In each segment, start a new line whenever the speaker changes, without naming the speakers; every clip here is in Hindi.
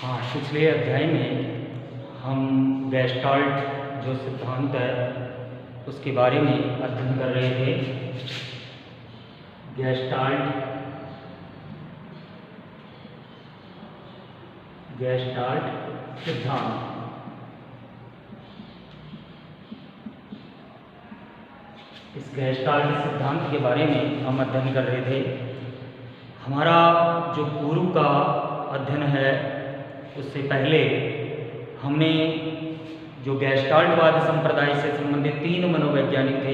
हाँ, पिछले अध्याय में हम गेस्टाल्ट जो सिद्धांत है उसके बारे में अध्ययन कर रहे थे। गेस्टाल्ट सिद्धांत। इस गेस्टाल्ट सिद्धांत के बारे में हम अध्ययन कर रहे थे। हमारा जो पूर्व का अध्ययन है उससे पहले हमने जो गेस्टाल्टवाद संप्रदाय से संबंधित 3 मनोवैज्ञानिक थे,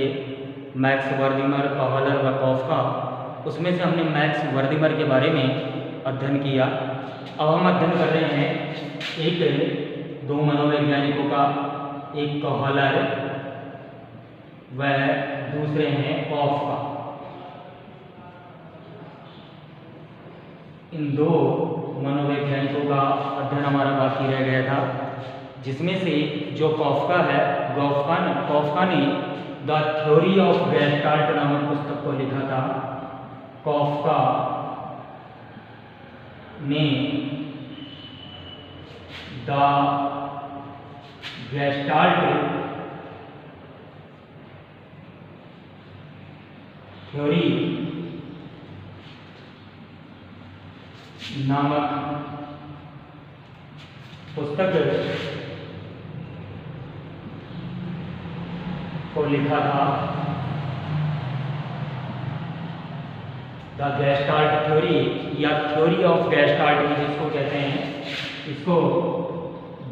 मैक्स वर्दिमर, काहलर व कॉफका, उसमें से हमने मैक्स वर्दिमर के बारे में अध्ययन किया। अब हम अध्ययन कर रहे हैं 2 मनोवैज्ञानिकों का, एक काहलर व दूसरे हैं कॉफका। इन 2 मनोवैज्ञानिकों का अध्ययन हमारा बाकी रह गया था, जिसमें से जो कॉफका है, कॉफका ने द थ्योरी ऑफ गेस्टाल्ट नामक पुस्तक को लिखा था। कॉफका ने द गेस्टाल्ट थ्योरी नामक पुस्तक को लिखा था। द गेस्टाल्ट थ्योरी या थ्योरी ऑफ गेस्टाल्ट भी जिसको कहते हैं, इसको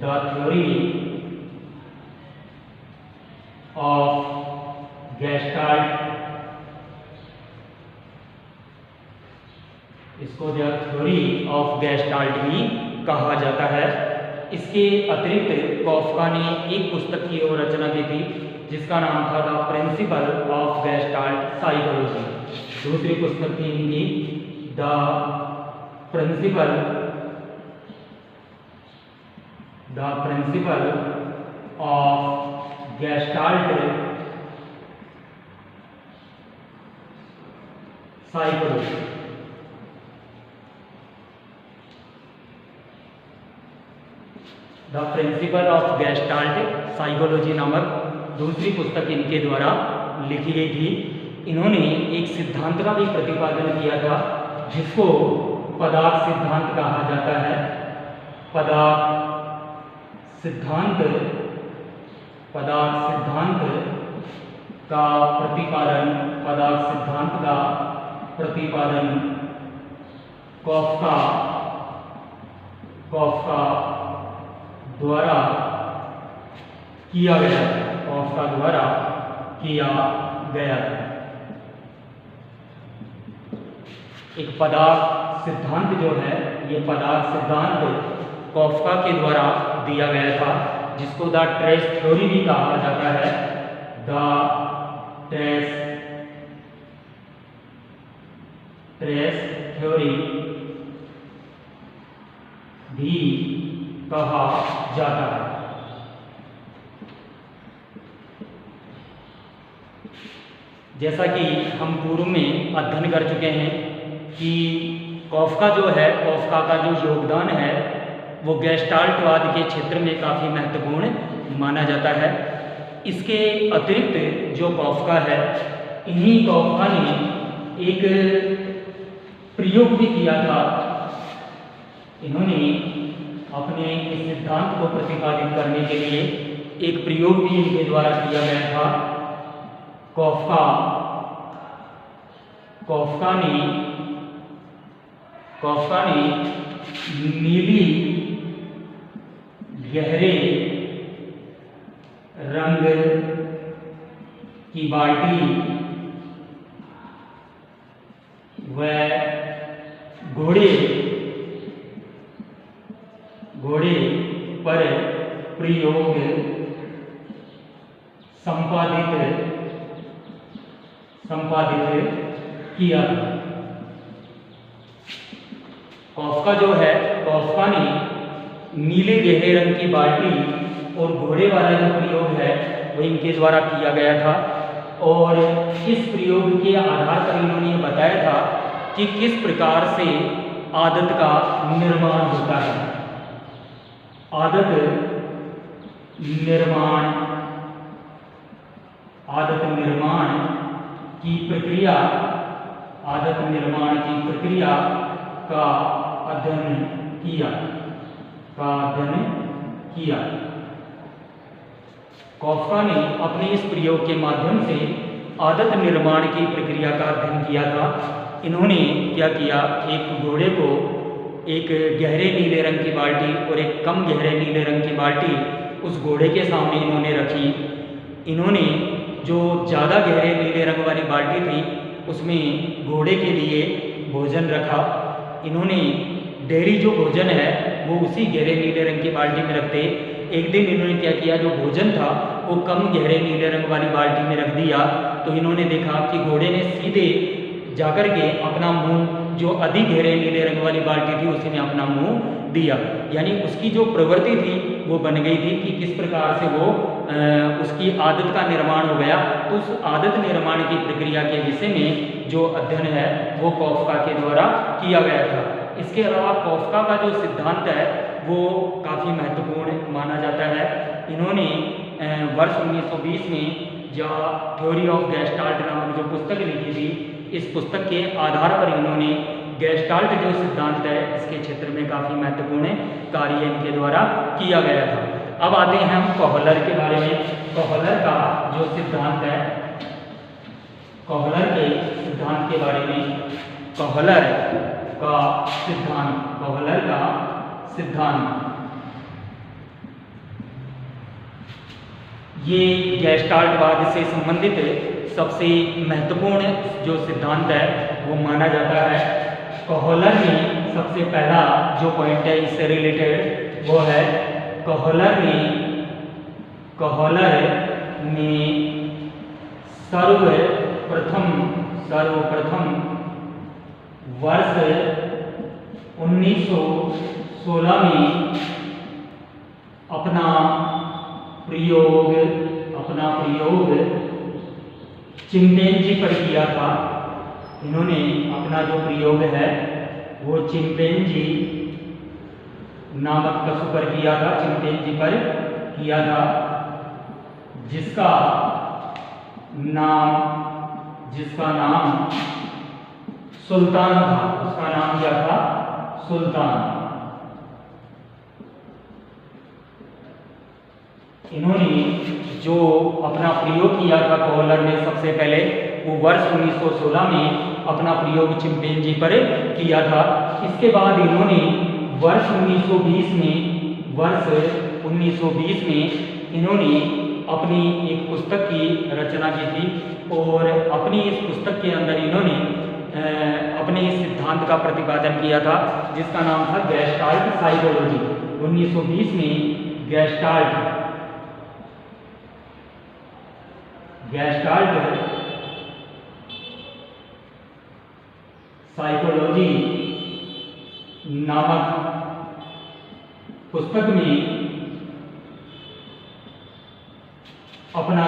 द थ्योरी ऑफ गेस्टाल्ट, इसको द थ्योरी ऑफ गेस्टाल्ट भी कहा जाता है। इसके अतिरिक्त कॉफका ने एक पुस्तक की और रचना की थी जिसका नाम था the principle of gestalt psychology. दूसरी पुस्तक थी इनकी the principle of gestalt psychology. The principle of gestalt psychology नामक दूसरी पुस्तक इनके द्वारा लिखी गई थी। इन्होंने एक सिद्धांत का भी प्रतिपादन किया था जिसको पदार्थ सिद्धांत कहा जाता है। पदार्थ सिद्धांत का प्रतिपादन कॉफका द्वारा किया गया था। एक पदार्थ सिद्धांत जो है, ये पदार्थ सिद्धांत कॉफका के द्वारा दिया गया था, जिसको द ट्रेस थ्योरी भी कहा जाता है। द ट्रेस थ्योरी भी कहा जाता है। जैसा कि हम पूर्व में अध्ययन कर चुके हैं कि कॉफका का जो योगदान है वो गेस्टाल्टवाद के क्षेत्र में काफ़ी महत्वपूर्ण माना जाता है। इसके अतिरिक्त जो कॉफका है, इन्हीं कॉफका ने एक प्रयोग भी किया था। इन्होंने अपने इस सिद्धांत को प्रतिपादित करने के लिए एक प्रयोग भी इनके द्वारा किया गया था। कॉफका ने नीली गहरे रंग की बाल्टी व घोड़े पर प्रयोग संपादित किया। कॉफका ने नीले गहरे रंग की बाल्टी और घोड़े वाला जो प्रयोग है वो इनके द्वारा किया गया था। और इस प्रयोग के आधार पर इन्होंने बताया था कि किस प्रकार से आदत का निर्माण होता है। आदत निर्माण की प्रक्रिया का अध्ययन किया। कॉफका ने अपने इस प्रयोग के माध्यम से आदत निर्माण की प्रक्रिया का अध्ययन किया था। इन्होंने क्या किया, एक घोड़े को एक गहरे नीले रंग की बाल्टी और एक कम गहरे नीले रंग की बाल्टी उस घोड़े के सामने इन्होंने रखी। इन्होंने जो ज़्यादा गहरे नीले रंग वाली बाल्टी थी उसमें घोड़े के लिए भोजन रखा। इन्होंने डेयरी जो भोजन है वो उसी गहरे नीले रंग की बाल्टी में रखते। एक दिन इन्होंने क्या किया, जो भोजन था वो कम गहरे नीले रंग वाली बाल्टी में रख दिया। तो इन्होंने देखा कि घोड़े ने सीधे जाकर के अपना मुंह जो अधिक गहरे नीले रंग वाली बाल्टी थी उसी में अपना मुंह दिया। यानी उसकी जो प्रवृत्ति थी वो बन गई थी कि किस प्रकार से वो उसकी आदत का निर्माण हो गया। तो उस आदत निर्माण की प्रक्रिया के विषय में जो अध्ययन है वो कॉफका के द्वारा किया गया था। इसके अलावा कॉफका का जो सिद्धांत है वो काफ़ी महत्वपूर्ण माना जाता है। इन्होंने वर्ष 1920 में जो थ्योरी ऑफ गेस्टाल्ट नामक जो पुस्तक लिखी थी, इस पुस्तक के आधार पर इन्होंने गेस्टाल्ट जो सिद्धांत है इसके क्षेत्र में काफ़ी महत्वपूर्ण कार्य इनके द्वारा किया गया था। अब आते हैं हम कोहलर के बारे में। कोहलर का जो सिद्धांत है, कोहलर के सिद्धांत के बारे में, कोहलर का सिद्धांत ये गेस्टाल्टवाद से संबंधित सबसे महत्वपूर्ण जो सिद्धांत है वो माना जाता है। कोहलर ने सबसे पहला जो पॉइंट है इससे रिलेटेड वो है कोहलर ने सर्वप्रथम वर्ष 1916 में अपना प्रयोग चिंपैंजी पर किया था। इन्होंने अपना जो प्रयोग है वो चिंपैंजी नामक पशु पर किया था, चिंपैंजी पर किया था, जिसका नाम सुल्तान था। उसका नाम क्या था? सुल्तान। इन्होंने जो अपना प्रयोग किया था कोहलर ने सबसे पहले वो वर्ष 1916 में अपना प्रयोग चिंपैंजी पर किया था। इसके बाद इन्होंने वर्ष 1920 में इन्होंने अपनी एक पुस्तक की रचना की थी और अपनी इस पुस्तक के अंदर इन्होंने अपने इस सिद्धांत का प्रतिपादन किया था जिसका नाम था गेस्टाल्ट साइकोलॉजी। 1920 में गेस्टाल्ट साइकोलॉजी नामक पुस्तक में अपना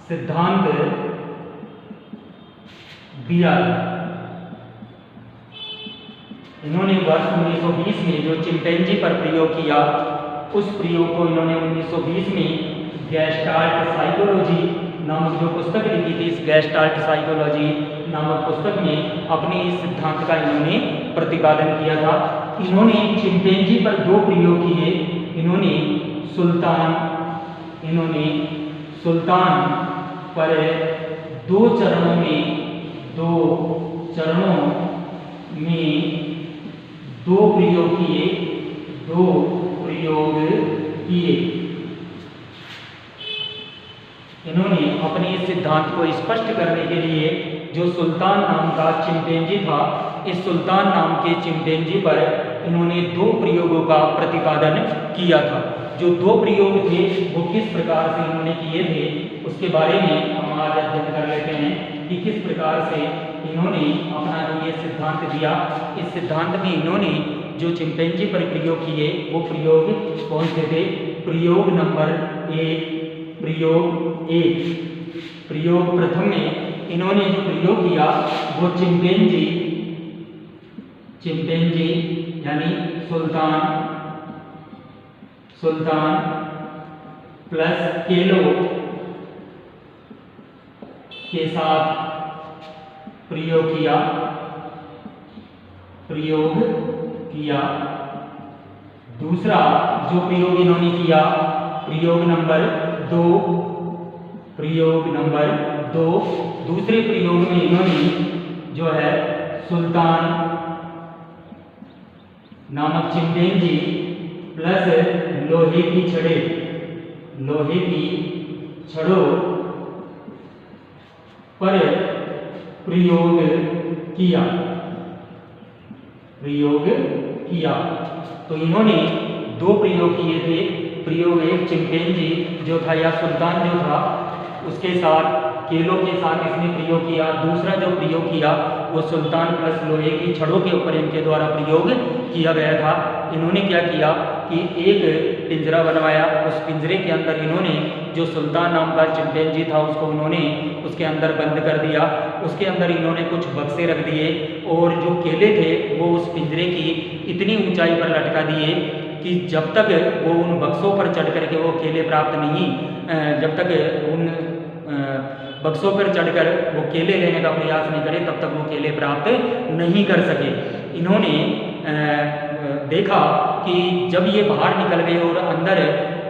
सिद्धांत दिया। इन्होंने वर्ष 1920 में जो चिंपैंजी पर प्रयोग किया उस प्रयोग को इन्होंने 1920 में गेस्टाल्ट साइकोलॉजी नामक जो पुस्तक लिखी थी, इस गेस्टाल्ट साइकोलॉजी नामक पुस्तक में अपने इस सिद्धांत का इन्होंने प्रतिपादन किया था। इन्होंने चिंपैंजी पर दो प्रयोग किए। इन्होंने सुल्तान पर दो चरणों में दो प्रयोग किए। इन्होंने अपने इस सिद्धांत को स्पष्ट करने के लिए जो सुल्तान नाम का चिंपैंजी था, इस सुल्तान नाम के चिंपैंजी पर इन्होंने दो प्रयोगों का प्रतिपादन किया था। जो दो प्रयोग थे वो किस प्रकार से इन्होंने किए थे उसके बारे में हम आज अध्ययन कर लेते हैं कि किस प्रकार से इन्होंने अपना जो ये सिद्धांत दिया। इस सिद्धांत में इन्होंने जो चिंपैंजी पर प्रयोग किए वो प्रयोग कौन से थे? प्रयोग नंबर 1, प्रयोग प्रथम में इन्होंने जो प्रयोग किया वो चिंपैंजी यानी सुल्तान प्लस केलो के साथ प्रयोग किया। दूसरा जो प्रयोग इन्होंने किया, प्रयोग नंबर दो, दूसरे प्रयोग में इन्होंने जो है सुल्तान नामक चिंपैंजी प्लस लोहे की छड़ों पर प्रयोग किया। तो इन्होंने दो प्रयोग किए थे। प्रयोग एक चिंपैंजी जो था या सुल्तान जो था उसके साथ केलों के साथ इसने प्रयोग किया। दूसरा जो प्रयोग किया वो सुल्तान प्लस लोहे की छड़ों के ऊपर इनके द्वारा प्रयोग किया गया था। इन्होंने क्या किया कि एक पिंजरा बनवाया। उस पिंजरे के अंदर इन्होंने जो सुल्तान नाम का चिंपैंजी था उसको उन्होंने उसके अंदर बंद कर दिया। उसके अंदर इन्होंने कुछ बक्से रख दिए और जो केले थे वो उस पिंजरे की इतनी ऊंचाई पर लटका दिए कि जब तक वो उन बक्सों पर चढ़ करके वो केले प्राप्त नहीं, जब तक उन बक्सों पर चढ़कर वो केले लेने का प्रयास नहीं करे तब तक वो केले प्राप्त नहीं कर सके। इन्होंने देखा कि जब ये बाहर निकल गए और अंदर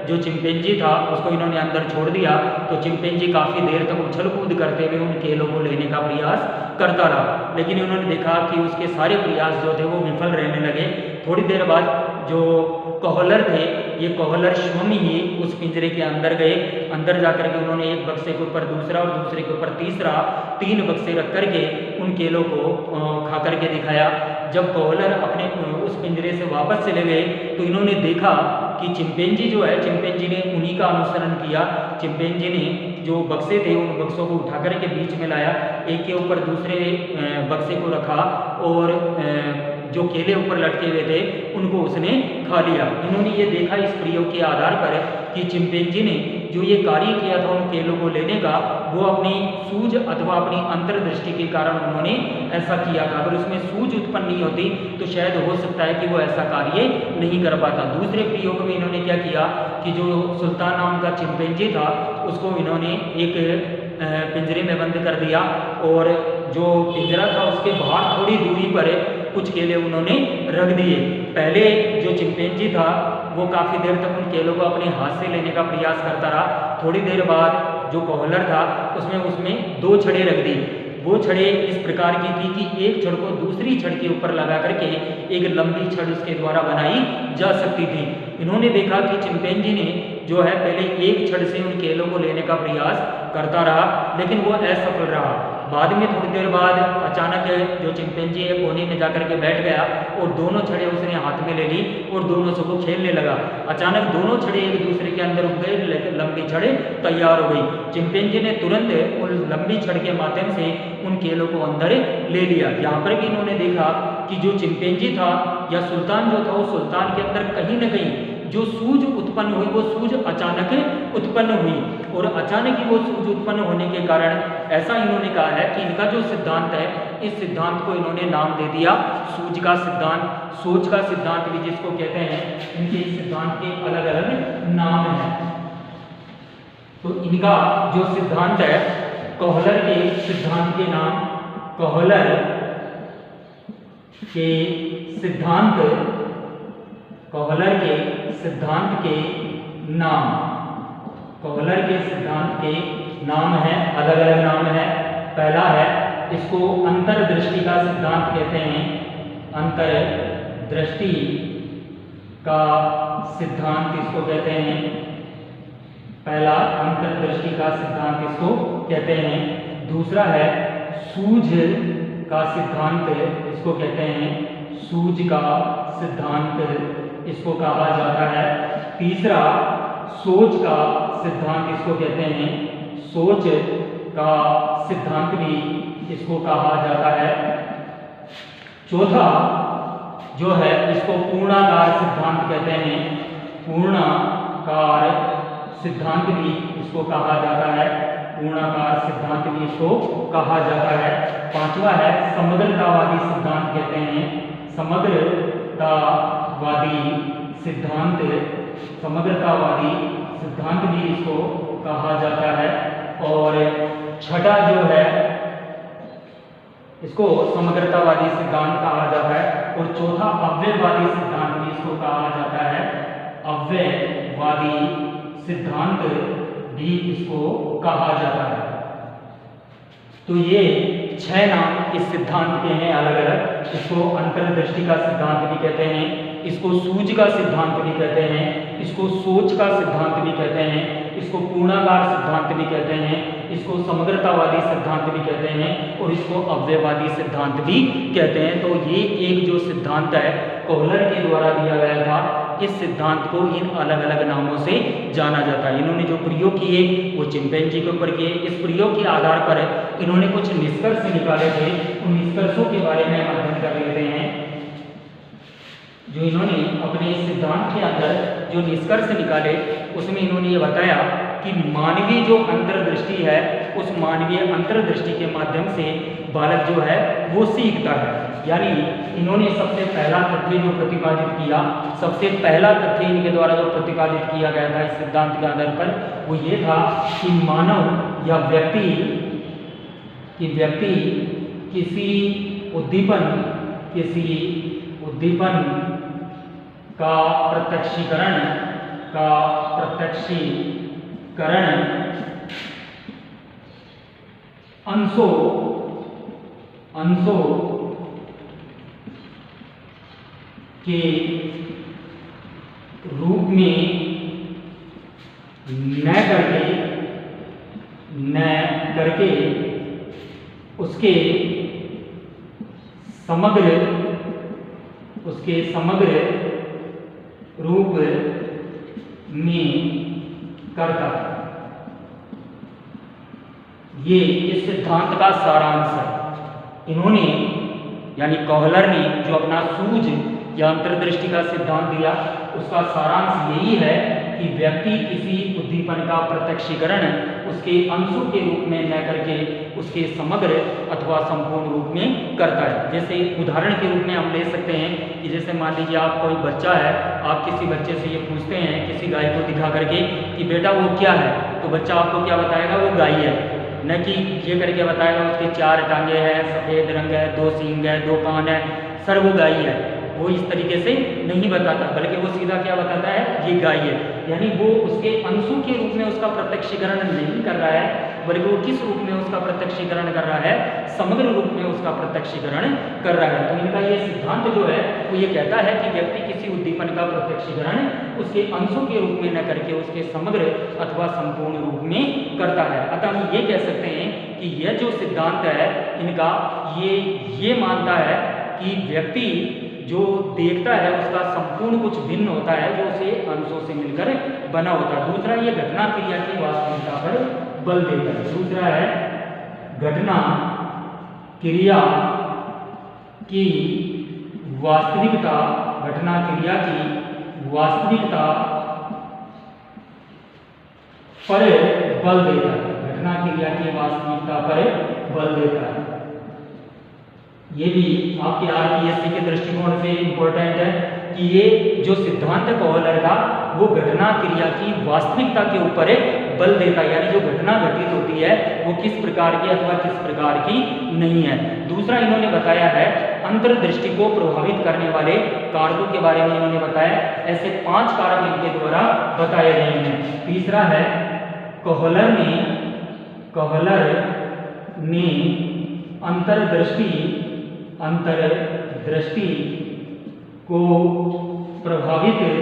जो चिंपैंजी था उसको इन्होंने अंदर छोड़ दिया तो चिंपैंजी काफ़ी देर तक उछल कूद करते हुए उन केलों को लेने का प्रयास करता रहा। लेकिन उन्होंने देखा कि उसके सारे प्रयास जो थे वो विफल रहने लगे। थोड़ी देर बाद जो कोहलर थे, ये कोहलर स्वयं ही उस पिंजरे के अंदर गए। अंदर जाकर के उन्होंने एक बक्से के ऊपर दूसरा और दूसरे के ऊपर तीसरा 3 बक्से रख करके उन केलों को खा करके दिखाया। जब कोहलर अपने उस पिंजरे से वापस चले गए तो इन्होंने देखा कि चिंपैंजी जो है, चिंपैंजी ने उन्हीं का अनुसरण किया। चिंपैंजी ने जो बक्से थे उन बक्सों को उठा करके बीच में लाया, एक के ऊपर दूसरे बक्से को रखा और जो केले ऊपर लटके हुए थे उनको उसने खा लिया। इन्होंने ये देखा इस प्रयोग के आधार पर कि चिंपैंजी ने जो ये कार्य किया था उन केलों को लेने का, वो अपनी सूझ अथवा अपनी अंतर्दृष्टि के कारण उन्होंने ऐसा किया था। अगर उसमें सूझ उत्पन्न नहीं होती तो शायद हो सकता है कि वो ऐसा कार्य नहीं कर पाता। दूसरे प्रयोग में इन्होंने क्या किया कि जो सुल्तान नाम का चिंपैंजी था उसको इन्होंने एक पिंजरे में बंद कर दिया और जो पिंजरा था उसके बाहर थोड़ी दूरी पर कुछ केले उन्होंने रख दिए। पहले जो चिंपैंजी था वो काफ़ी देर तक उन केलों को अपने हाथ से लेने का प्रयास करता रहा। थोड़ी देर बाद जो कोहलर था उसमें 2 छड़ें रख दी। वो छड़ें इस प्रकार की थी कि एक छड़ को दूसरी छड़ के ऊपर लगा करके एक लंबी छड़ उसके द्वारा बनाई जा सकती थी। इन्होंने देखा कि चिंपैंजी ने जो है पहले एक छड़ से उन केलों को लेने का प्रयास करता रहा लेकिन वो असफल रहा। बाद में थोड़ी देर बाद अचानक जो चिंपैंजी है कोने में जाकर के बैठ गया और दोनों छड़ें उसने हाथ में ले ली और दोनों से वो खेलने लगा। अचानक दोनों छड़ें एक दूसरे के अंदर उग गए, लंबी छड़ें तैयार हो गई। चिंपैंजी ने तुरंत उन लंबी छड़ के माध्यम से उन केलों को अंदर ले लिया। यहाँ पर भी इन्होंने देखा कि जो चिंपैंजी था या सुल्तान जो था वो सुल्तान के अंदर कहीं न कहीं जो सूझ उत्पन्न हुई वो सूझ अचानक उत्पन्न हुई और अचानक ही वो सूझ उत्पन्न होने के कारण ऐसा इन्होंने कहा है कि इनका जो सिद्धांत है इस सिद्धांत को इन्होंने नाम दे दिया सूझ का सिद्धांत, सोच का सिद्धांत भी जिसको कहते हैं। इनके इस सिद्धांत के अलग अलग नाम हैं। तो इनका जो सिद्धांत है कोहलर के सिद्धांत के नाम, कोहलर के सिद्धांत, कोहलर के सिद्धांत के नाम, कोहलर के सिद्धांत के नाम है, अलग अलग नाम है। पहला है इसको अंतर्दृष्टि का सिद्धांत कहते हैं। अंतर्दृष्टि का सिद्धांत इसको कहते हैं। पहला अंतर्दृष्टि का सिद्धांत इसको कहते हैं। दूसरा है सूझ का सिद्धांत, इसको कहते हैं सूझ का सिद्धांत इसको कहा जाता है। तीसरा सोच का सिद्धांत इसको कहते हैं, सोच का सिद्धांत भी इसको कहा जाता है। चौथा जो है इसको पूर्णाकार सिद्धांत कहते हैं, पूर्णाकार सिद्धांत भी इसको कहा जाता है। पूर्णाकार सिद्धांत भी इसको कहा जाता है। पांचवा है समग्रतावादी सिद्धांत कहते हैं, समग्रतावादी सिद्धांत, समग्रतावादी सिद्धांत भी इसको कहा जाता है। और छठा जो है इसको समग्रतावादी सिद्धांत कहा जाता है। और चौथा अव्ययवादी सिद्धांत भी इसको कहा जाता है, अव्ययवादी सिद्धांत भी इसको कहा जाता है। तो ये 6 नाम इस सिद्धांत के हैं अलग अलग। इसको अंतर्दृष्टि का सिद्धांत भी कहते हैं, इसको सूझ का सिद्धांत भी कहते हैं, इसको सोच का सिद्धांत भी कहते हैं, इसको पूर्णाकार सिद्धांत भी कहते हैं, इसको समग्रतावादी सिद्धांत भी कहते हैं और इसको अव्ययवादी सिद्धांत भी कहते हैं। तो ये एक जो सिद्धांत है कोहलर के द्वारा दिया गया था, इस सिद्धांत को इन अलग अलग नामों से जाना जाता है। इन्होंने जो प्रयोग किए वो चिंपैंजी के ऊपर किए। इस प्रयोग के आधार पर इन्होंने कुछ निष्कर्ष निकाले थे, उन निष्कर्षों के बारे में हम अध्ययन कर लेते हैं। जो इन्होंने अपने इस सिद्धांत के अंदर जो निष्कर्ष निकाले उसमें इन्होंने ये बताया कि मानवीय जो अंतर्दृष्टि है उस मानवीय अंतर्दृष्टि के माध्यम से बालक जो है वो सीखता है। यानी इन्होंने सबसे पहला तथ्य जो प्रतिपादित किया, सबसे पहला तथ्य इनके द्वारा जो प्रतिपादित किया गया था इस सिद्धांत के आधार पर वो ये था कि मानव या व्यक्ति किसी उद्दीपन का प्रत्यक्षीकरण अंशों के रूप में न करके उसके समग्र रूप में करता है। ये इस सिद्धांत का सारांश है। इन्होंने यानी कोहलर ने जो अपना सूझ या अंतर्दृष्टि का सिद्धांत दिया उसका सारांश यही है कि व्यक्ति किसी उद्दीपन का प्रत्यक्षीकरण उसके अंशों के रूप में न करके उसके समग्र अथवा संपूर्ण रूप में करता है। जैसे उदाहरण के रूप में हम ले सकते हैं कि जैसे मान लीजिए आप कोई बच्चा है, आप किसी बच्चे से ये पूछते हैं किसी गाय को दिखा करके कि बेटा वो क्या है, तो बच्चा आपको क्या बताएगा, वो गाय है। न कि ये करके बताएगा उसके 4 टांगे हैं, सफ़ेद रंग है, 2 सींग है, 2 कान है, सर वो गाय है। वो इस तरीके से नहीं बताता, बल्कि वो सीधा क्या बताता है, ये गाय है। यानी वो उसके अंशों के रूप में उसका प्रत्यक्षीकरण नहीं कर रहा है, बल्कि वो किस रूप में उसका प्रत्यक्षीकरण कर रहा है, समग्र रूप में उसका प्रत्यक्षीकरण कर रहा है। तो इनका ये सिद्धांत जो है वो ये कहता है कि व्यक्ति किसी उद्दीपन का प्रत्यक्षीकरण उसके अंशों के रूप में न करके उसके समग्र अथवा संपूर्ण रूप में करता है। अतः हम ये कह सकते हैं कि यह जो सिद्धांत है इनका ये मानता है कि व्यक्ति जो देखता है उसका संपूर्ण कुछ भिन्न होता है जो उसे अंशों से मिलकर बना होता है। दूसरा, ये घटना क्रिया की वास्तविकता पर बल देता है। दूसरा है घटना क्रिया की वास्तविकता, घटना क्रिया की वास्तविकता पर बल देता है। घटना क्रिया की वास्तविकता पर बल देता है। ये भी आपके आरपीएससी के दृष्टिकोण से इंपॉर्टेंट है कि ये जो सिद्धांत कोहलर का वो घटना क्रिया की वास्तविकता के ऊपर बल देता है। यानी जो घटना घटित होती है वो किस प्रकार की अथवा किस प्रकार की नहीं है। दूसरा, इन्होंने बताया है अंतर्दृष्टि को प्रभावित करने वाले कारकों के बारे में इन्होंने बताया। ऐसे 5 कारक इनके द्वारा बताए गए हैं। तीसरा है कोहलर ने अंतर्दृष्टि को प्रभावित करने वाले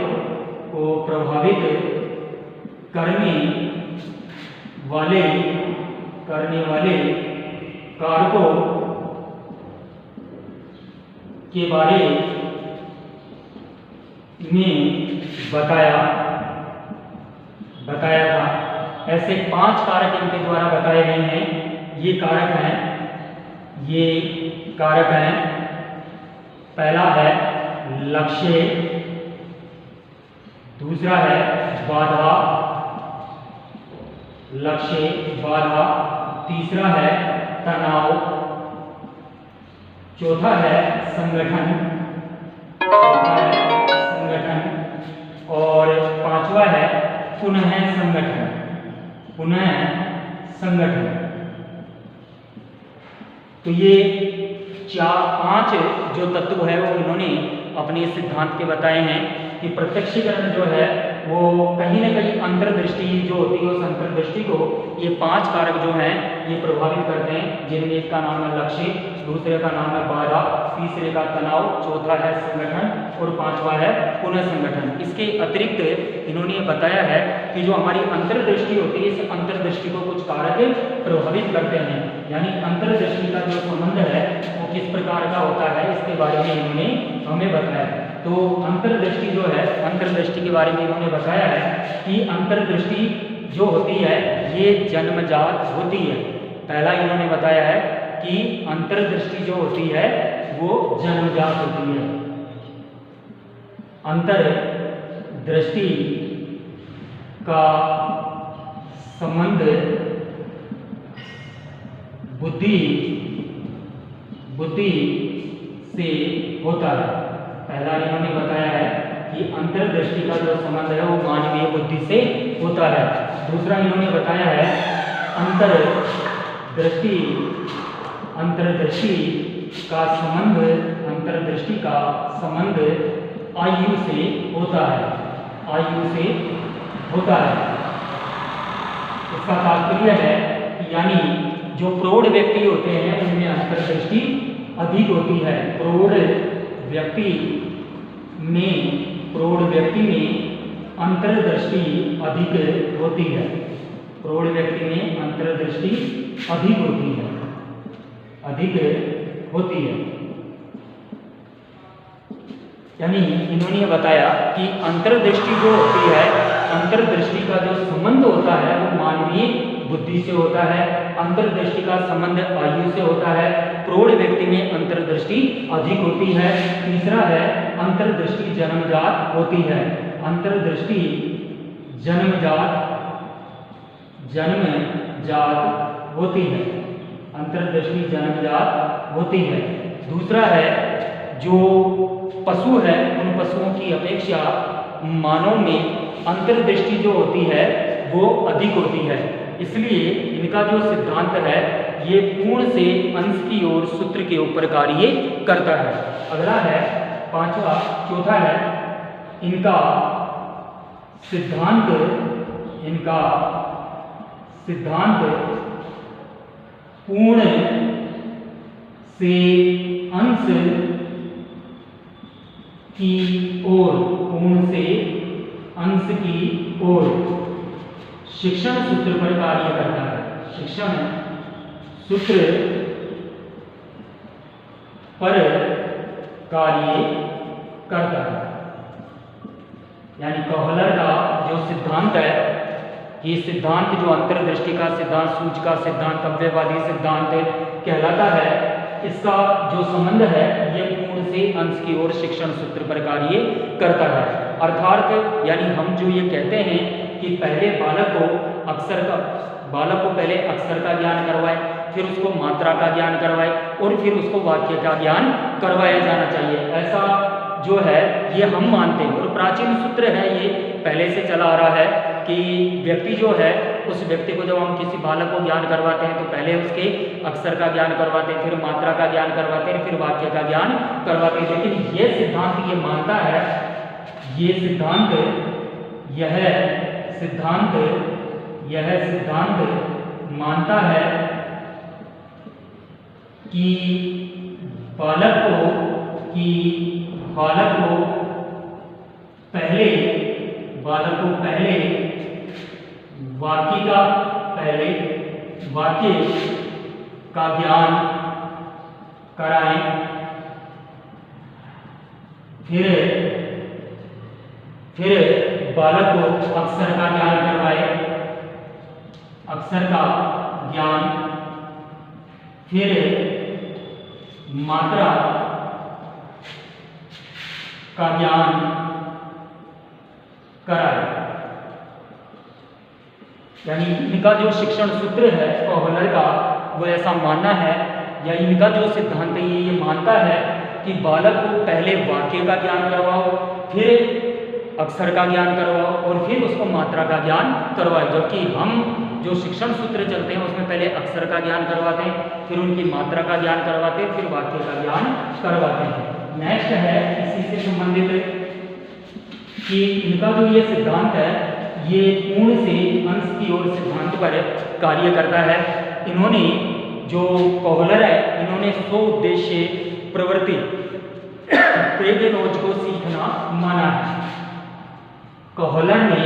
कारकों के बारे में बताया था। ऐसे 5 कारक इनके द्वारा बताए गए हैं। ये कारक हैं पहला है लक्ष्य, दूसरा है बाधा, लक्ष्य, बाधा, तीसरा है तनाव, चौथा है संगठन, और पांचवा है पुनः संगठन। तो ये पांच जो तत्व है वो इन्होंने अपने सिद्धांत के बताए हैं कि प्रत्यक्षीकरण जो है वो कहीं ना कहीं अंतर्दृष्टि जो होती है उस अंतर्दृष्टि को ये पांच कारक जो हैं ये प्रभावित करते हैं, जिनमें एक का नाम है लक्ष्य, दूसरे का नाम है बाधा, तीसरे का तनाव, चौथा है संगठन और पांचवा है पुनः संगठन। इसके अतिरिक्त इन्होंने ये बताया है कि जो हमारी अंतर्दृष्टि होती है इस अंतर्दृष्टि को कुछ कारक प्रभावित करते हैं, यानी अंतर्दृष्टि का जो संबंध है वो किस प्रकार का होता है इसके बारे में इन्होंने हमें बताया। तो अंतर्दृष्टि जो है, अंतर्दृष्टि के बारे में इन्होंने बताया है कि अंतर्दृष्टि जो होती है ये जन्मजात होती है। पहला इन्होंने बताया है कि अंतर्दृष्टि जो होती है वो जन्मजात होती है। अंतर्दृष्टि का संबंध बुद्धि से होता है। पहला इन्होंने बताया है कि अंतर्दृष्टि का जो संबंध है वो मानवीय बुद्धि से होता है। दूसरा इन्होंने बताया है अंतर्दृष्टि का संबंध आयु से होता है। इसका तात्पर्य है कि यानी जो प्रौढ़ व्यक्ति होते हैं उनमें अंतर्दृष्टि अधिक होती है। प्रौढ़ व्यक्ति में अंतर्दृष्टि अधिक होती है। प्रौढ़ व्यक्ति में अंतर्दृष्टि अधिक होती है। यानी इन्होंने बताया कि अंतर्दृष्टि जो होती है, अंतर्दृष्टि का जो संबंध होता है वो मानवीय बुद्धि से होता है। अंतर्दृष्टि का संबंध आयु से होता है। प्रौढ़ व्यक्ति में अंतर्दृष्टि अधिक होती है। तीसरा है अंतर्दृष्टि जन्मजात होती है। अंतर्दृष्टि जन्मजात होती है। दूसरा है जो पशु है उन पशुओं की अपेक्षा मानव में अंतर्दृष्टि जो होती है वो अधिक होती है। इसलिए इनका जो सिद्धांत है ये पूर्ण से अंश की ओर सूत्र के ऊपर कार्य करता है। अगला है चौथा है इनका सिद्धांत पूर्ण से अंश की ओर शिक्षण सूत्र पर कार्य करता है। शिक्षण सूत्र पर कार्य करता है। यानी कोहलर का जो सिद्धांत है, ये सिद्धांत जो अंतर्दृष्टि का सिद्धांत, सूच का सिद्धांत, अव्ययवादी सिद्धांत कहलाता है, इसका जो संबंध है ये पूर्ण से अंश की ओर शिक्षण सूत्र पर कार्य करता है। अर्थात यानी हम जो ये कहते हैं कि पहले बालक को पहले अक्षर का ज्ञान करवाए, फिर उसको मात्रा का ज्ञान करवाए और फिर उसको वाक्य का ज्ञान करवाया जाना चाहिए, ऐसा जो है ये हम मानते हैं। और प्राचीन सूत्र है ये पहले से चला आ रहा है कि व्यक्ति जो है उस व्यक्ति को जब हम किसी बालक को ज्ञान करवाते हैं तो पहले उसके अक्षर का ज्ञान करवाते हैं, फिर मात्रा का ज्ञान करवाते हैं, फिर वाक्य का ज्ञान करवाते हैं। लेकिन ये सिद्धांत ये मानता है, यह सिद्धांत मानता है कि बालक को पहले वाक्य का ज्ञान कराएं, फिर बालक को अक्षर का ज्ञान करवाए, अक्षर का ज्ञान, फिर मात्रा का ज्ञान कराए। यानी इनका जो शिक्षण सूत्र है कोहलर का, वो ऐसा मानना है या इनका जो सिद्धांत है ये मानता है कि बालक को पहले वाक्य का ज्ञान करवाओ, फिर अक्षर का ज्ञान करवाओ और फिर उसको मात्रा का ज्ञान करवाओ। जबकि हम जो शिक्षण सूत्र चलते हैं उसमें पहले अक्षर का ज्ञान करवाते हैं, फिर उनकी मात्रा का ज्ञान करवाते हैं, फिर वाक्य का ज्ञान करवाते हैं। नेक्स्ट है इसी से संबंधित कि इनका जो ये सिद्धांत है ये पूर्ण से अंश की ओर सिद्धांत पर कार्य करता है। इन्होंने जो कोहलर है इन्होंने स्वउद्देश्य प्रवृत्ति प्रेगेनोज को सीखना माना है। कोहलर ने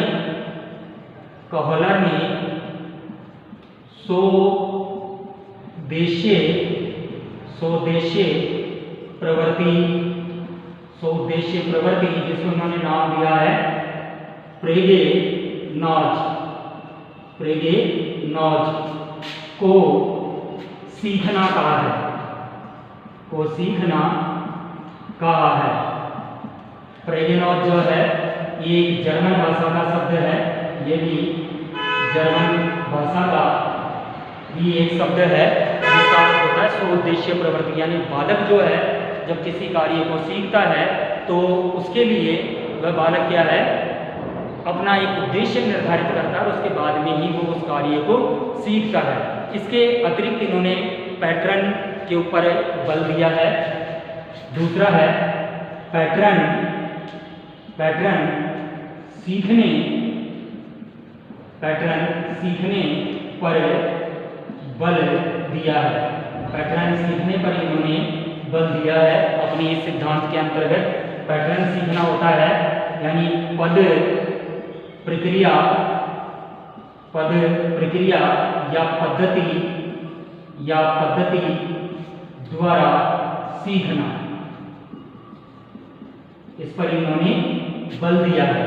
स्वउद्देश्य प्रवृत्ति जिसको उन्होंने नाम दिया है प्रेगेनोज को सीखना कहा है। प्रेगेनोज जो है ये जर्मन भाषा का शब्द है, ये भी जर्मन भाषा का ही एक शब्द है जिसका अर्थ होता है स्वउद्देश्य प्रवृत्ति। यानी बालक जो है जब किसी कार्य को सीखता है तो उसके लिए वह बालक क्या है, अपना एक उद्देश्य निर्धारित करता है और उसके बाद में ही वो उस कार्य को सीखता है। इसके अतिरिक्त इन्होंने पैटर्न के ऊपर बल दिया है। दूसरा है पैटर्न सीखने पर बल दिया है। पैटर्न सीखने पर इन्होंने बल दिया है अपने इस सिद्धांत के अंतर्गत। पैटर्न सीखना होता है यानी पद प्रक्रिया या पद्धति द्वारा सीखना, इस पर इन्होंने बल दिया है।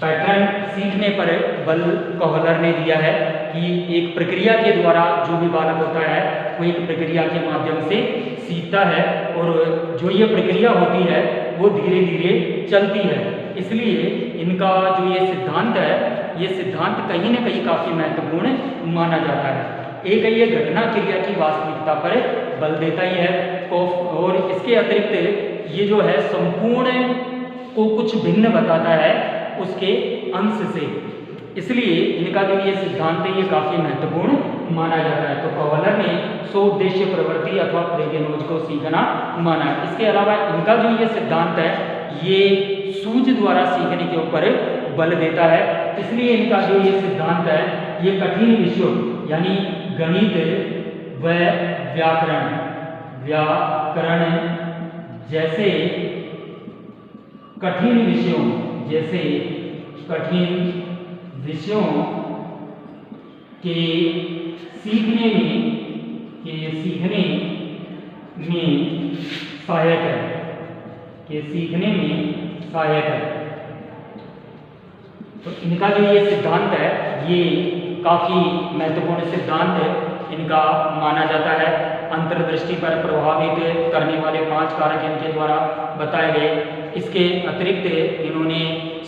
पैटर्न सीखने पर बल कोहलर ने दिया है कि एक प्रक्रिया के द्वारा जो भी बालक होता है वो एक प्रक्रिया के माध्यम से सीखता है और जो ये प्रक्रिया होती है वो धीरे धीरे चलती है। इसलिए इनका जो ये सिद्धांत है ये सिद्धांत कहीं ना कहीं काफ़ी महत्वपूर्ण माना जाता है। एक ये घटना क्रिया की वास्तविकता पर बल देता ही है और इसके अतिरिक्त ये जो है संपूर्ण को कुछ भिन्न बताता है उसके अंश से। इसलिए इनका जो ये सिद्धांत है ये काफ़ी महत्वपूर्ण माना जाता है। तो कोहलर ने स्वउद्देश्य प्रवृत्ति अथवा प्रेगेनोज को सीखना माना। इसके अलावा इनका जो ये सिद्धांत है ये सूझ द्वारा सीखने के ऊपर बल देता है। इसलिए इनका जो ये सिद्धांत है ये कठिन विषयों यानी गणित व व्याकरण जैसे कठिन विषयों के सीखने में सहायक है। तो इनका जो ये सिद्धांत है ये काफ़ी महत्वपूर्ण सिद्धांत इनका माना जाता है। अंतर्दृष्टि पर प्रभावित करने वाले 5 कारक इनके द्वारा बताए गए। इसके अतिरिक्त इन्होंने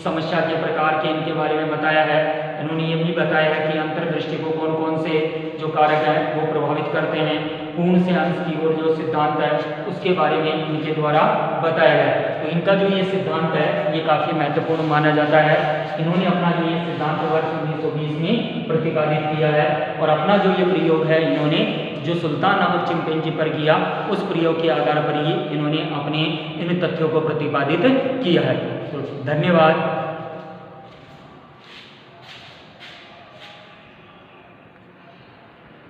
समस्या के प्रकार के इनके बारे में बताया है। इन्होंने ये भी बताया है कि अंतर्दृष्टि को कौन कौन से जो कारक हैं वो प्रभावित करते हैं। पूर्ण से अंश की ओर जो सिद्धांत है उसके बारे में इनके द्वारा बताया गया है। तो इनका जो ये सिद्धांत है ये काफ़ी महत्वपूर्ण माना जाता है। इन्होंने अपना जो ये सिद्धांत वर्ष 1920 में प्रतिपादित किया है और अपना जो ये प्रयोग है इन्होंने जो सुल्तान नामक चिंपैंजी पर किया उस प्रयोग के आधार पर ही इन्होंने अपने इन तथ्यों को प्रतिपादित किया है। तो धन्यवाद।